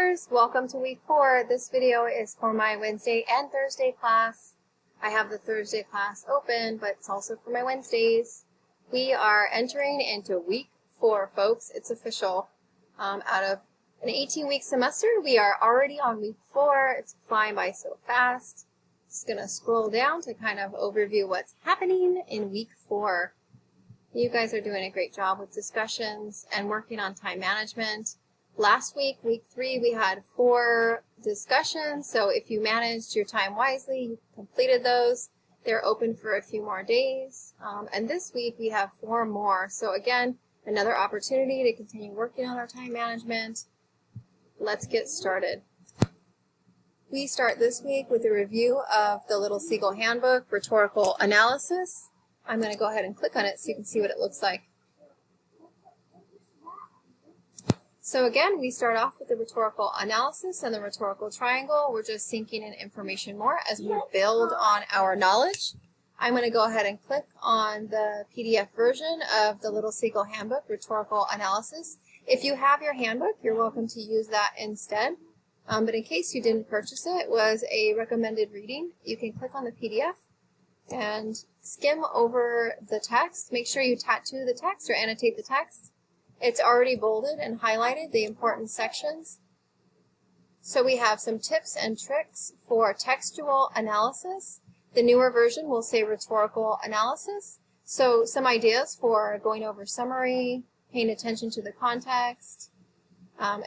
learners, welcome to week 4. This video is for my Wednesday and Thursday class. I have the Thursday class open, but it's also for my Wednesdays. We are entering into week 4, folks. It's official. Out of an 18-week semester, we are already on week 4. It's flying by so fast. Just going to scroll down to kind of overview what's happening in week 4. You guys are doing a great job with discussions and working on time management. Last week, week 3, we had 4 discussions, so if you managed your time wisely, you completed those. They're open for a few more days. And this week, we have 4 more. So again, another opportunity to continue working on our time management. Let's get started. We start this week with a review of the Little Seagull Handbook, Rhetorical Analysis. I'm going to go ahead and click on it so you can see what it looks like. So again, we start off with the rhetorical analysis and the rhetorical triangle. We're just sinking in information more as we build on our knowledge. I'm going to go ahead and click on the PDF version of the Little Seagull Handbook, Rhetorical Analysis. If you have your handbook, you're welcome to use that instead. But in case you didn't purchase it, it was a recommended reading. You can click on the PDF and skim over the text. Make sure you tattoo the text or annotate the text. It's already bolded and highlighted the important sections. So we have some tips and tricks for textual analysis. The newer version will say rhetorical analysis. So some ideas for going over summary, paying attention to the context,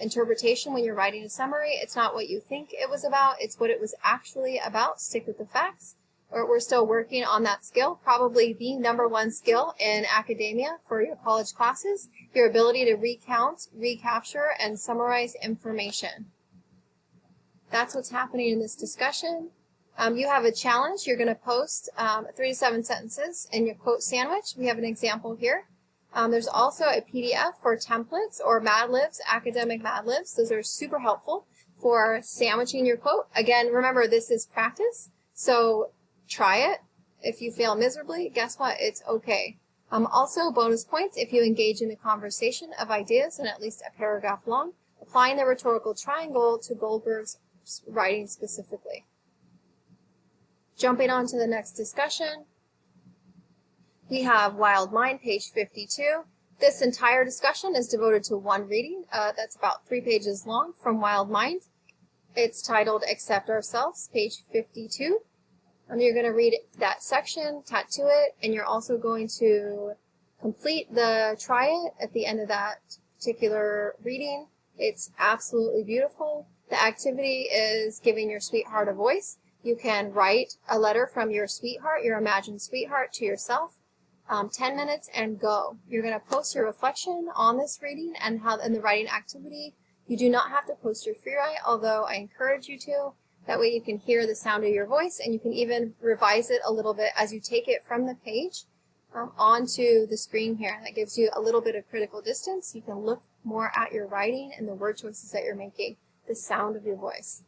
interpretation when you're writing a summary. It's not what you think it was about, it's what it was actually about. Stick with the facts. Or we're still working on that skill, probably the #1 skill in academia for your college classes, your ability to recount, recapture, and summarize information. That's what's happening in this discussion. You have a challenge. You're going to post 3 to 7 sentences in your quote sandwich. We have an example here. There's also a PDF for templates or Mad Libs, academic Mad Libs. Those are super helpful for sandwiching your quote. Again, remember, this is practice, so try it. If you fail miserably, guess what? It's okay. Also, bonus points if you engage in a conversation of ideas in at least a paragraph long, applying the rhetorical triangle to Goldberg's writing specifically. Jumping on to the next discussion, we have Wild Mind, page 52. This entire discussion is devoted to one reading that's about 3 pages long from Wild Mind. It's titled Accept Ourselves, page 52. You're going to read that section, tattoo it, and you're also going to complete the try it at the end of that particular reading. It's absolutely beautiful. The activity is giving your sweetheart a voice. You can write a letter from your sweetheart, your imagined sweetheart, to yourself. 10 minutes and go. You're going to post your reflection on this reading and how in the writing activity. You do not have to post your free write, although I encourage you to. That way you can hear the sound of your voice, and you can even revise it a little bit as you take it from the page onto the screen here. That gives you a little bit of critical distance. You can look more at your writing and the word choices that you're making, the sound of your voice.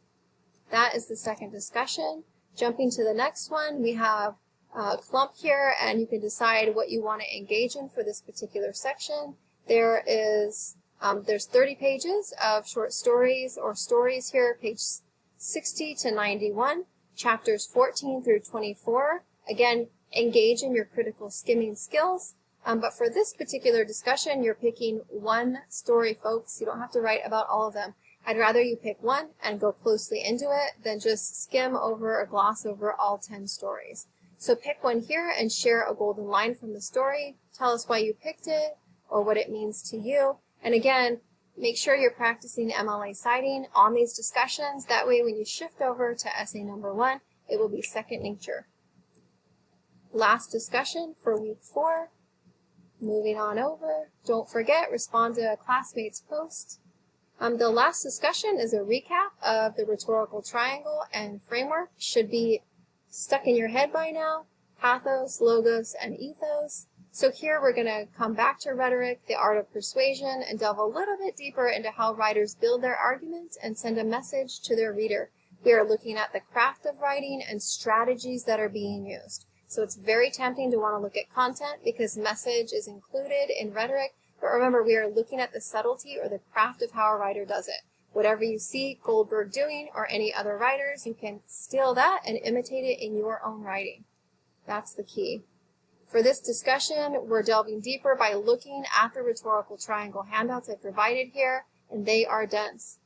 That is the second discussion. Jumping to the next one, we have Clump here, and you can decide what you want to engage in for this particular section. There's 30 pages of short stories or stories here, page 60 to 91, chapters 14 through 24. Again, engage in your critical skimming skills. But for this particular discussion, you're picking one story, folks. You don't have to write about all of them. I'd rather you pick one and go closely into it than just skim over or gloss over all 10 stories. So pick one here and share a golden line from the story. Tell us why you picked it or what it means to you. And again, make sure you're practicing MLA citing on these discussions. That way, when you shift over to essay #1, it will be second nature. Last discussion for week 4. Moving on over. Don't forget, respond to a classmate's post. The last discussion is a recap of the rhetorical triangle and framework. Should be stuck in your head by now. Pathos, logos, and ethos. So here we're going to come back to rhetoric, the art of persuasion, and delve a little bit deeper into how writers build their arguments and send a message to their reader. We are looking at the craft of writing and strategies that are being used. So it's very tempting to want to look at content because message is included in rhetoric, but remember we are looking at the subtlety or the craft of how a writer does it. Whatever you see Goldberg doing or any other writers, you can steal that and imitate it in your own writing. That's the key. For this discussion, we're delving deeper by looking at the rhetorical triangle handouts I provided here, and they are dense.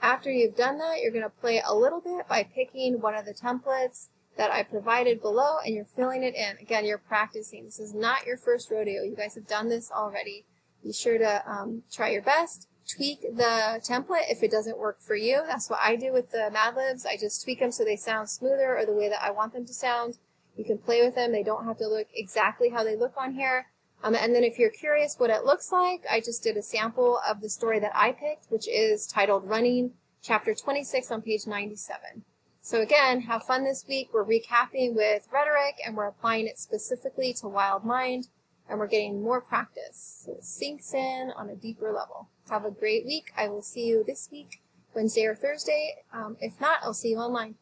After you've done that, you're going to play a little bit by picking one of the templates that I provided below, and you're filling it in. Again, you're practicing. This is not your first rodeo. You guys have done this already. Be sure to try your best. Tweak the template if it doesn't work for you. That's what I do with the Mad Libs. I just tweak them so they sound smoother or the way that I want them to sound. You can play with them. They don't have to look exactly how they look on here. And then if you're curious what it looks like, I just did a sample of the story that I picked, which is titled Running, chapter 26 on page 97. So again, have fun this week. We're recapping with rhetoric, and we're applying it specifically to Wild Mind, and we're getting more practice. So it sinks in on a deeper level. Have a great week. I will see you this week, Wednesday or Thursday. If not, I'll see you online.